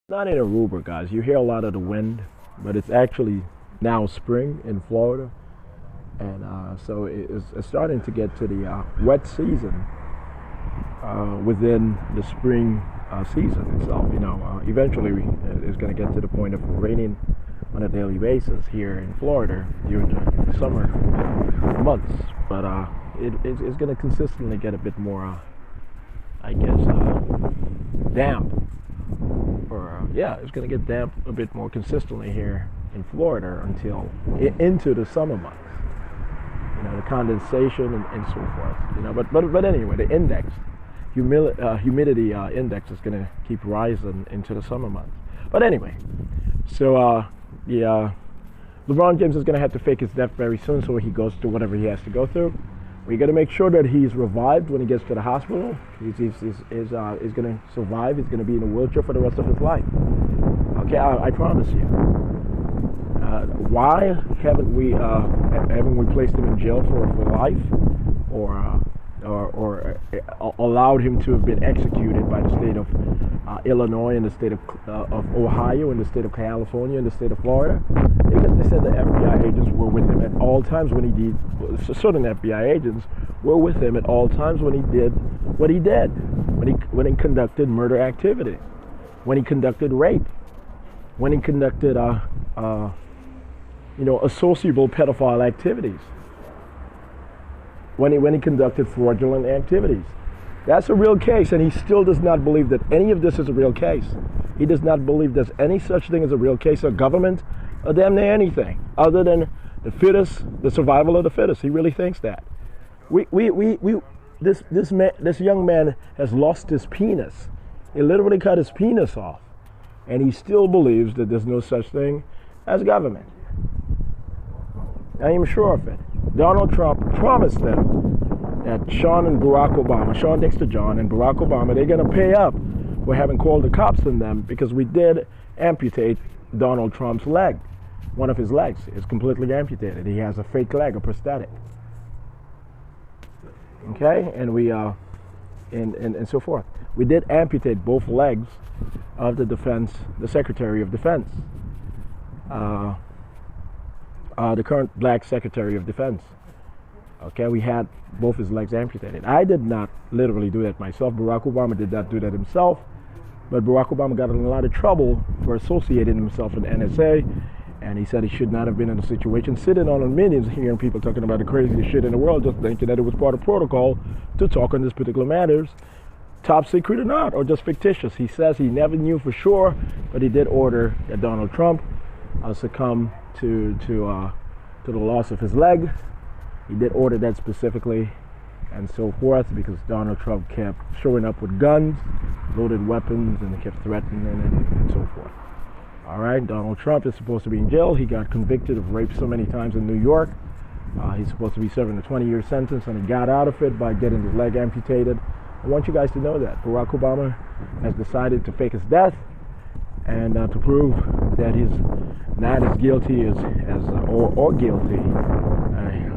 Not in Aruba, guys. You hear a lot of the wind, but it's actually now spring in Florida, and so it's starting to get to the wet season within the spring season itself. Eventually it's going to get to the point of raining on a daily basis here in Florida during the summer months, but it's going to consistently get a bit more, I guess, damp. It's going to get damp a bit more consistently here in Florida until into the summer months. The condensation and so forth. But anyway, the index, humidity index is going to keep rising into the summer months. But anyway, so LeBron James is going to have to fake his death very soon, so he goes through whatever he has to go through. We got to make sure that he's revived when he gets to the hospital. He's going to survive. He's going to be in a wheelchair for the rest of his life. Okay, I promise you. Why haven't we placed him in jail for life, or allowed him to have been executed by the state of Illinois and the state of Ohio and the state of California and the state of Florida? Because they said the FBI agents were with him at all times when he did. Certain FBI agents were with him at all times when he did what he did, when he conducted murder activity, when he conducted rape, when he conducted associable pedophile activities, when he conducted fraudulent activities. That's a real case, and he still does not believe that any of this is a real case. He does not believe there's any such thing as a real case of government or damn near anything other than the fittest, the survival of the fittest. He really thinks that. This young man has lost his penis. He literally cut his penis off, and he still believes that there's no such thing as government. I am sure of it. Donald Trump promised them that Shawn Dexter John and Barack Obama, they're going to pay up for having called the cops on them because we did amputate Donald Trump's leg. One of his legs is completely amputated. He has a fake leg, a prosthetic. Okay, and we and so forth. We did amputate both legs of the Secretary of Defense, the current black Secretary of Defense. Okay, we had both his legs amputated. I did not literally do that myself. Barack Obama did not do that himself, but Barack Obama got in a lot of trouble for associating himself with the NSA, and he said he should not have been in a situation sitting on millions hearing people talking about the craziest shit in the world, just thinking that it was part of protocol to talk on this particular matters, top secret or not, or just fictitious. He says he never knew for sure, but he did order that Donald Trump succumb to the loss of his leg. He did order that specifically and so forth because Donald Trump kept showing up with guns, loaded weapons, and kept threatening and so forth. All right, Donald Trump is supposed to be in jail. He got convicted of rape so many times in New York. He's supposed to be serving a 20-year sentence, and he got out of it by getting his leg amputated. I want you guys to know that Barack Obama has decided to fake his death and to prove that he's not as guilty or guilty.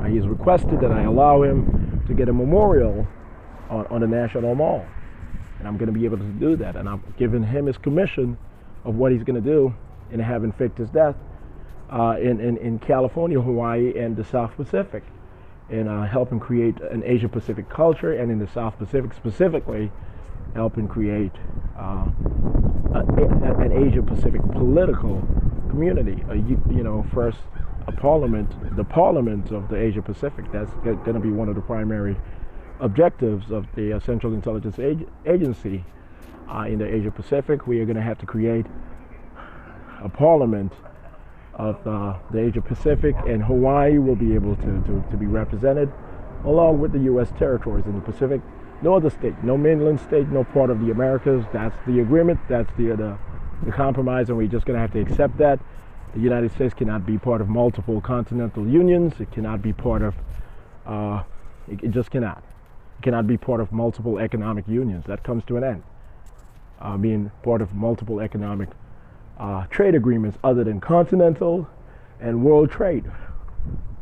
He's requested that I allow him to get a memorial on the National Mall, and I'm going to be able to do that. And I'm giving him his commission of what he's going to do in having faked his death in California, Hawaii, and the South Pacific, and helping create an Asia-Pacific culture, and in the South Pacific specifically, helping create an Asia-Pacific political community. First the parliament of the Asia-Pacific. That's going to be one of the primary objectives of the Central Intelligence Agency in the Asia-Pacific. We are going to have to create a parliament of the Asia-Pacific, and Hawaii will be able to be represented along with the U.S. territories in the Pacific. No other state, no mainland state, no part of the Americas. That's the agreement. That's the compromise, and we're just going to have to accept that. The United States cannot be part of multiple continental unions. It cannot be part of, it just cannot. It cannot be part of multiple economic unions. That comes to an end. Being part of multiple economic trade agreements other than continental and world trade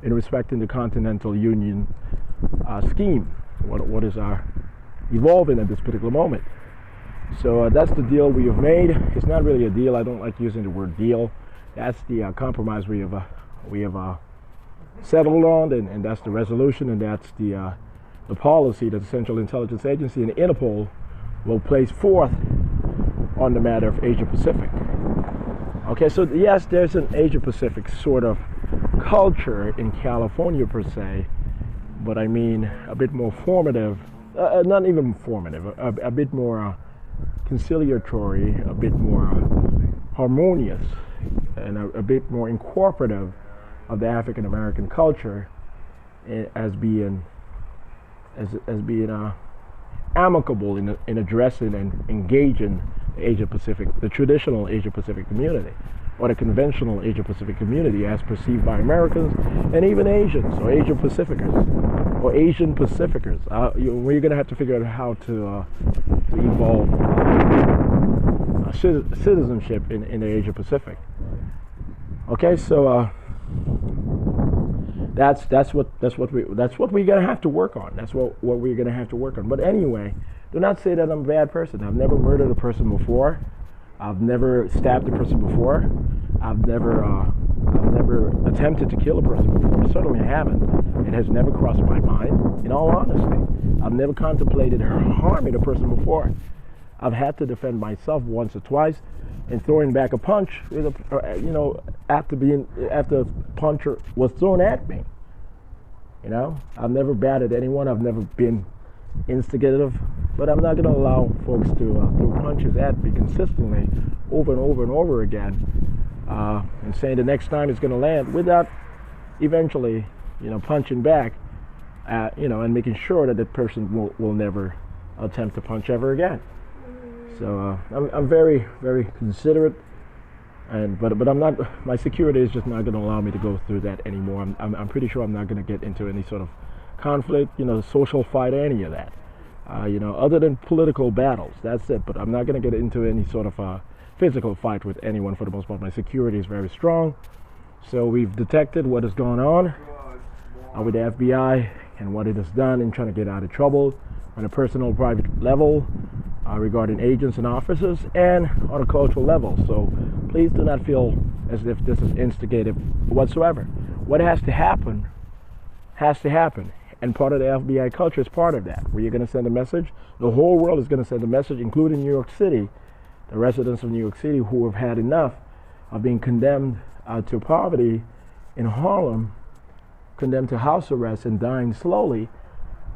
in respecting the continental union scheme. What is evolving at this particular moment. So that's the deal we have made. It's not really a deal. I don't like using the word deal. That's the compromise we have settled on, and that's the resolution, and that's the policy that the Central Intelligence Agency and Interpol will place forth on the matter of Asia Pacific. Okay, so yes, there's an Asia Pacific sort of culture in California per se, but I mean a bit more formative, not even formative, a bit more conciliatory, a bit more harmonious, and a bit more incorporative of the African American culture as being amicable in addressing and engaging the Asia Pacific, the traditional Asia Pacific community, or the conventional Asia Pacific community as perceived by Americans and even Asians or Asia Pacificers or Asian Pacificers. We're going to have to figure out how to evolve citizenship in the Asia Pacific. Okay, so that's what we're gonna have to work on. That's what we're gonna have to work on. But anyway, do not say that I'm a bad person. I've never murdered a person before. I've never stabbed a person before. I've never attempted to kill a person before. Certainly haven't. It has never crossed my mind. In all honesty, I've never contemplated harming a person before. I've had to defend myself once or twice, and throwing back a punch, after a puncher was thrown at me. I've never batted anyone. I've never been instigative, but I'm not going to allow folks to throw punches at me consistently over and over and over again, and saying the next time it's going to land without eventually, punching back, and making sure that that person will never attempt to punch ever again. So I'm very, very considerate, but I'm not. My security is just not going to allow me to go through that anymore. I'm pretty sure I'm not going to get into any sort of conflict, social fight, or any of that. Other than political battles, that's it. But I'm not going to get into any sort of physical fight with anyone for the most part. My security is very strong. So we've detected what has gone on with the FBI and what it has done in trying to get out of trouble on a personal, private level. Regarding agents and officers, and on a cultural level. So please do not feel as if this is instigated whatsoever. What has to happen, and part of the FBI culture is part of that. Where you're going to send a message, the whole world is going to send a message, including New York City, the residents of New York City who have had enough of being condemned to poverty in Harlem, condemned to house arrest and dying slowly,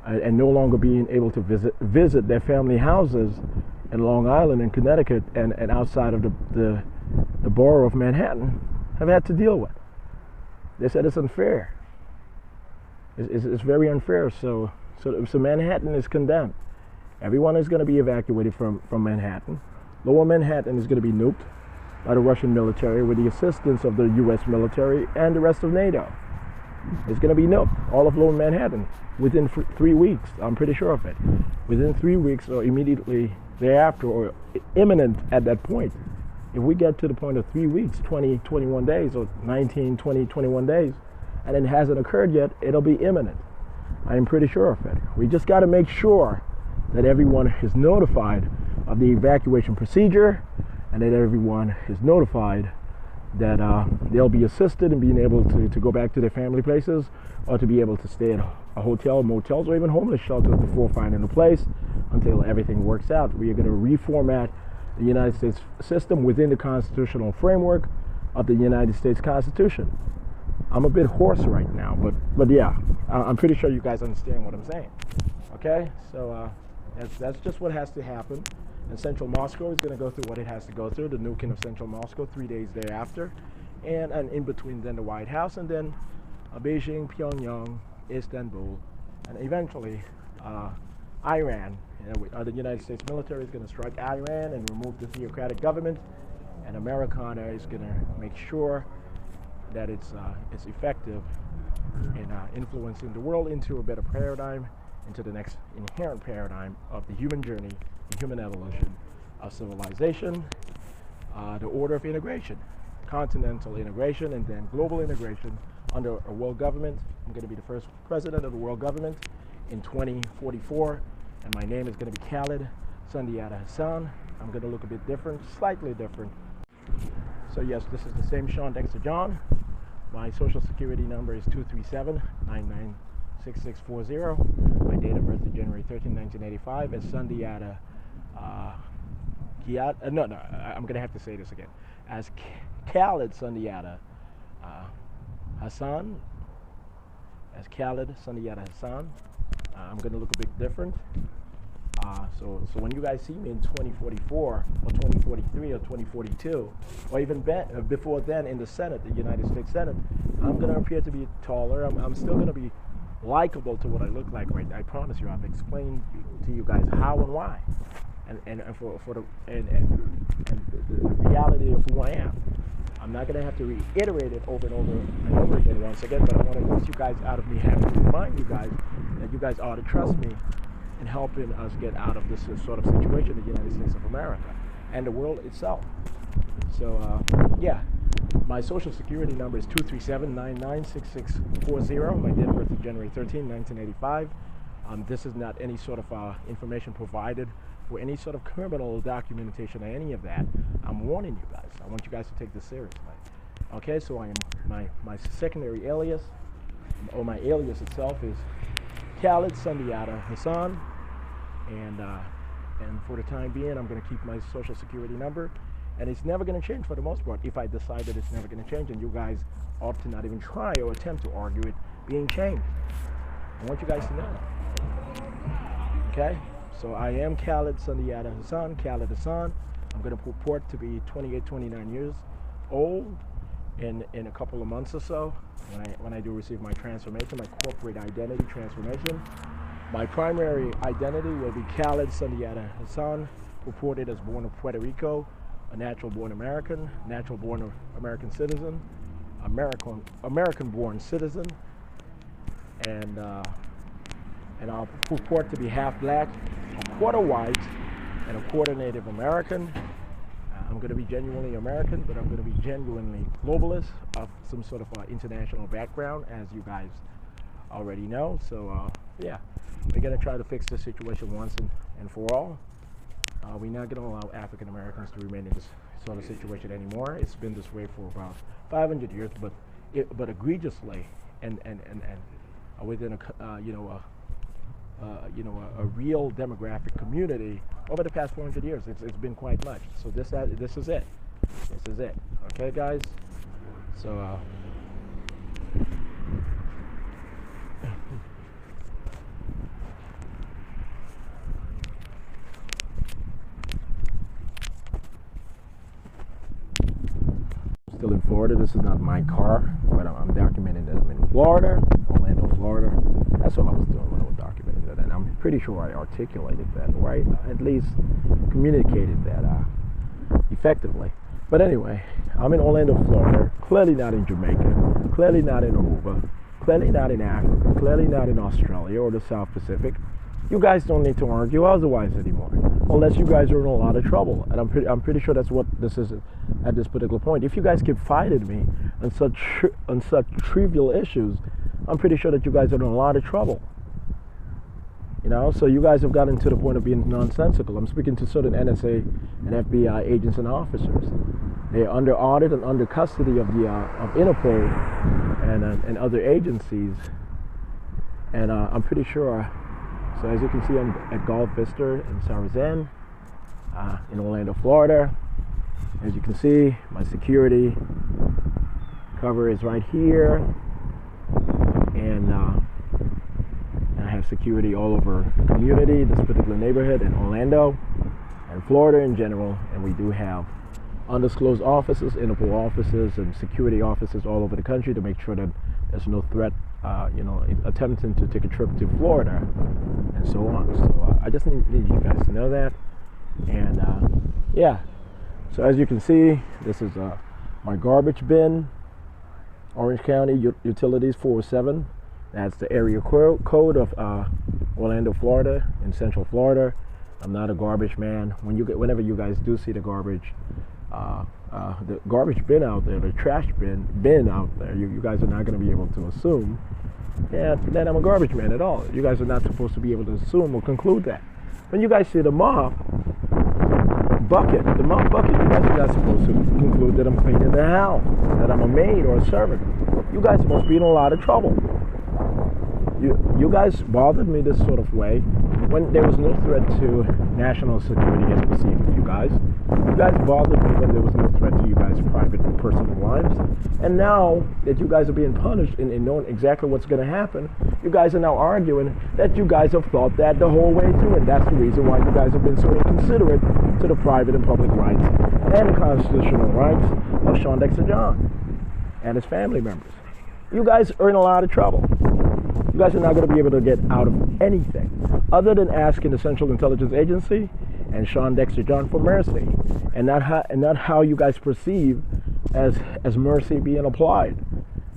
and no longer being able to visit their family houses in Long Island and Connecticut and outside of the borough of Manhattan, have had to deal with. They said it's unfair. It's very unfair. So Manhattan is condemned. Everyone is going to be evacuated from Manhattan. Lower Manhattan is going to be nuked by the Russian military with the assistance of the U.S. military and the rest of NATO. It's going to be nuked, all of Lower Manhattan, within 3 weeks. I'm pretty sure of it. Within 3 weeks or immediately thereafter, or imminent at that point. If we get to the point of 3 weeks, 20, 21 days, or 19, 20, 21 days, and it hasn't occurred yet, it'll be imminent. I'm pretty sure of it. We just got to make sure that everyone is notified of the evacuation procedure, and that everyone is notified that they'll be assisted in being able to go back to their family places, or to be able to stay at a hotel, motels, or even homeless shelters before finding a place until everything works out. We are going to reformat the United States system within the constitutional framework of the United States Constitution. I'm a bit hoarse right now, but yeah, I'm pretty sure you guys understand what I'm saying. Okay, so that's just what has to happen. And Central Moscow is going to go through what it has to go through, the nuking of Central Moscow 3 days thereafter, and in between then the White House, and then Beijing, Pyongyang, Istanbul, and eventually Iran. The United States military is going to strike Iran and remove the theocratic government, and Americana is going to make sure that it's effective in influencing the world into a better paradigm, into the next inherent paradigm of the human journey, the human evolution of civilization, the order of integration, continental integration, and then global integration under a world government. I'm going to be the first president of the world government in 2044, and my name is going to be Khalid Sundiata Hassan. I'm going to look a bit different, slightly different. So yes, this is the same Shawn Dexter John. My social security number is 237-996640. My date of birth is January 13, 1985. As Sundiata I'm going to have to say this again. As Khalid Sundiata Hassan. As Khalid Sundiata Hassan. I'm going to look a bit different. So when you guys see me in 2044 or 2043 or 2042, or even before then in the Senate, the United States Senate, I'm going to appear to be taller. I'm still going to be likable to what I look like right now. I promise you. I've explained to you guys how and why, and the reality of who I am. I'm not going to have to reiterate it over and over and over again once again, but I want to push you guys out of me having to remind you guys that you guys ought to trust me in helping us get out of this sort of situation in the United States of America and the world itself. So, yeah, my social security number is 237-996640. My date of birth is January 13, 1985. This is not any sort of information provided for any sort of criminal documentation or any of that. I'm warning you guys. I want you guys to take this seriously. Okay, so I am my secondary alias, or my alias itself, is Khalid Sundiata Hassan, and for the time being, I'm going to keep my social security number, and it's never going to change for the most part. If I decide that it's never going to change, and you guys ought to not even try or attempt to argue it being changed. I want you guys to know that. Okay, so I am Khalid Sundiata Hassan, Khalid Hassan. I'm going to purport to be 28, 29 years old in a couple of months or so when I do receive my transformation, my corporate identity transformation. My primary identity will be Khalid Sundiata Hassan, reported as born of Puerto Rico, a natural-born American, natural-born American citizen, American-born citizen, and I'll purport to be half black, a quarter white, and a quarter Native American. I'm going to be genuinely American, but I'm going to be genuinely globalist of some sort of international background, as you guys already know. So, yeah, we're going to try to fix this situation once and for all. We're not going to allow African Americans to remain in this sort of situation anymore. It's been this way for about 500 years, but egregiously and within a real demographic community over the past 400 years. It's been quite much. So this is it. This is it. Okay, guys. So. Still in Florida. This is not my car, but I'm documenting that I'm in Florida, Orlando, Florida. That's what I was doing when I was documenting that, and I'm pretty sure I articulated that, right? At least communicated that effectively. But anyway, I'm in Orlando, Florida. Clearly not in Jamaica. Clearly not in Aruba. Clearly not in Africa. Clearly not in Australia or the South Pacific. You guys don't need to argue otherwise anymore, unless you guys are in a lot of trouble. And I'm pretty sure that's what this is at this particular point. If you guys keep fighting me on such trivial issues, I'm pretty sure that you guys are in a lot of trouble. You know, so you guys have gotten to the point of being nonsensical. I'm speaking to certain NSA and FBI agents and officers. They're under audit and under custody of the of Interpol and other agencies. And I'm pretty sure. So as you can see, I'm at Gulf Vista in Sarazan, in Orlando, Florida. As you can see, my security cover is right here, and I have security all over the community, this particular neighborhood in Orlando and Florida in general. And we do have undisclosed offices, Interpol offices, and security offices all over the country to make sure that there's no threat, attempting to take a trip to Florida and so on. So I just need you guys to know that. And yeah, so as you can see, this is my garbage bin, Orange County Utilities 407. That's the area code of Orlando, Florida, in Central Florida. I'm not a garbage man. Whenever you guys do see the garbage bin out there, the trash bin out there, you guys are not going to be able to assume that I'm a garbage man at all. You guys are not supposed to be able to assume or conclude that. When you guys see the mob bucket, you guys are not supposed to conclude that I'm cleaning the house, that I'm a maid or a servant. You guys must be in a lot of trouble. You guys bothered me this sort of way when there was no threat to national security as perceived to you guys. You guys bothered me when there was no threat to you guys' private and personal lives. And now that you guys are being punished and knowing exactly what's going to happen, you guys are now arguing that you guys have thought that the whole way through, and that's the reason why you guys have been so inconsiderate to the private and public rights and the constitutional rights of Shawn Dexter John and his family members. You guys are in a lot of trouble. You guys are not going to be able to get out of anything other than asking the Central Intelligence Agency and Shawn Dexter John for mercy, and not how you guys perceive as mercy being applied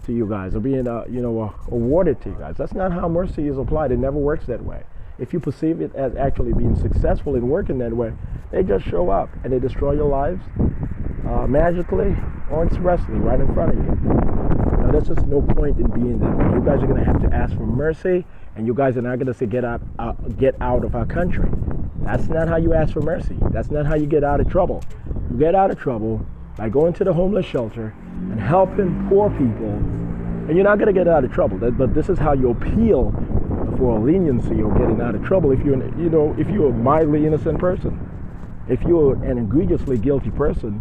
to you guys or being awarded to you guys. That's not how mercy is applied. It never works that way. If you perceive it as actually being successful in working that way, they just show up and they destroy your lives magically or expressly right in front of you. Now, there's just no point in being that way. You guys are going to have to ask for mercy, and you guys are not going to say get out of our country. That's not how you ask for mercy. That's not how you get out of trouble. You get out of trouble by going to the homeless shelter and helping poor people, and you're not going to get out of trouble. But this is how you appeal for a leniency or getting out of trouble if you're a mildly innocent person. If you're an egregiously guilty person,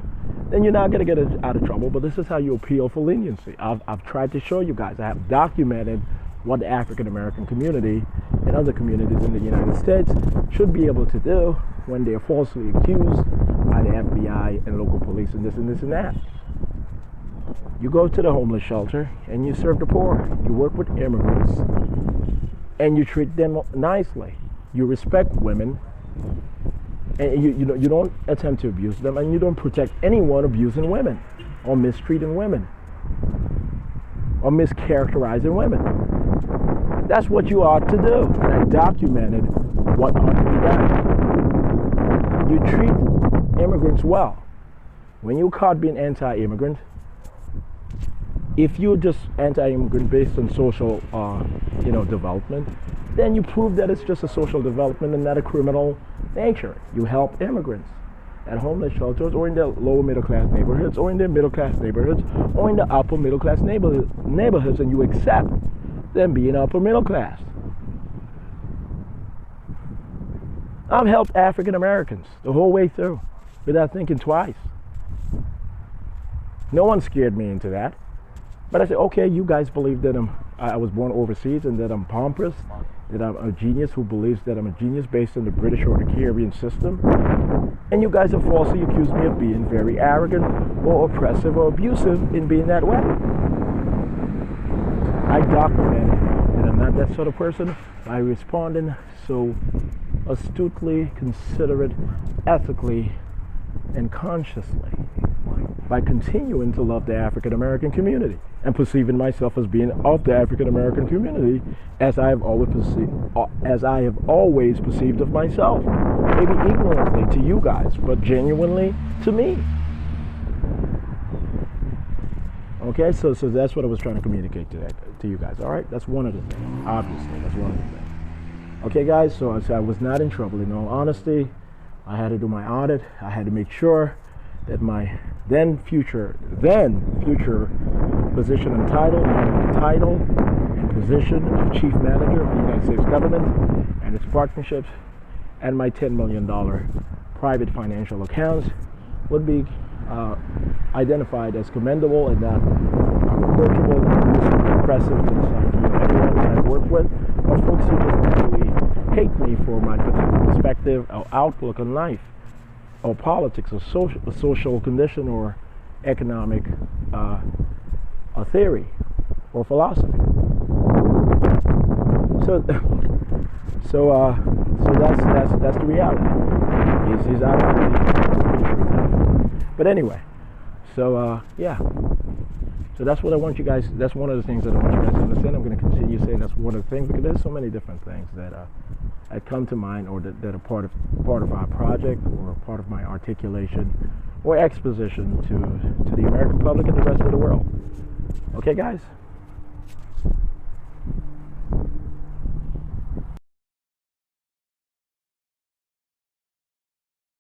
then you're not going to get out of trouble. But this is how you appeal for leniency. I've tried to show you guys. I have documented what the African American community and other communities in the United States should be able to do when they are falsely accused by the FBI and local police and this and this and that. You go to the homeless shelter and you serve the poor. You work with immigrants and you treat them nicely. You respect women, and you don't attempt to abuse them, and you don't protect anyone abusing women or mistreating women or mischaracterizing women. That's what you ought to do. And I documented what ought to be done. You treat immigrants well. When you're caught being anti-immigrant, if you're just anti-immigrant based on social development, then you prove that it's just a social development and not a criminal nature. You help immigrants at homeless shelters or in the lower middle class neighborhoods or in the middle class neighborhoods or in the upper middle class neighborhoods, and you accept them being upper middle class. I've helped African Americans the whole way through without thinking twice. No one scared me into that. But I said, okay, you guys believe that I was born overseas and that I'm pompous, that I'm a genius who believes that I'm a genius based on the British or the Caribbean system. And you guys have falsely accused me of being very arrogant or oppressive or abusive in being that way. I documented that I'm not that sort of person by responding so astutely, considerate, ethically, and consciously, by continuing to love the African American community and perceiving myself as being of the African American community as I have always perceived of myself. Maybe ignorantly to you guys, but genuinely to me. Okay, so that's what I was trying to communicate to you guys. All right, that's one of the things. Obviously, that's one of the things. Okay, guys. So I was not in trouble. In all honesty, I had to do my audit. I had to make sure that my then future position and title and position of chief manager of the United States government and its partnerships and my $10 million private financial accounts would be identified as commendable and not reproachable and impressive to the sight of everyone that I work with, or folks who just naturally hate me for my particular perspective or outlook on life, or politics, or social condition, or economic theory, or philosophy. So that's the reality. He's out of it. But anyway, yeah. So that's what I want you guys. That's one of the things that I want you guys to understand. I'm going to continue saying that's one of the things, because there's so many different things that come to mind, or that are part of our project, or part of my articulation or exposition to the American public and the rest of the world. Okay, guys?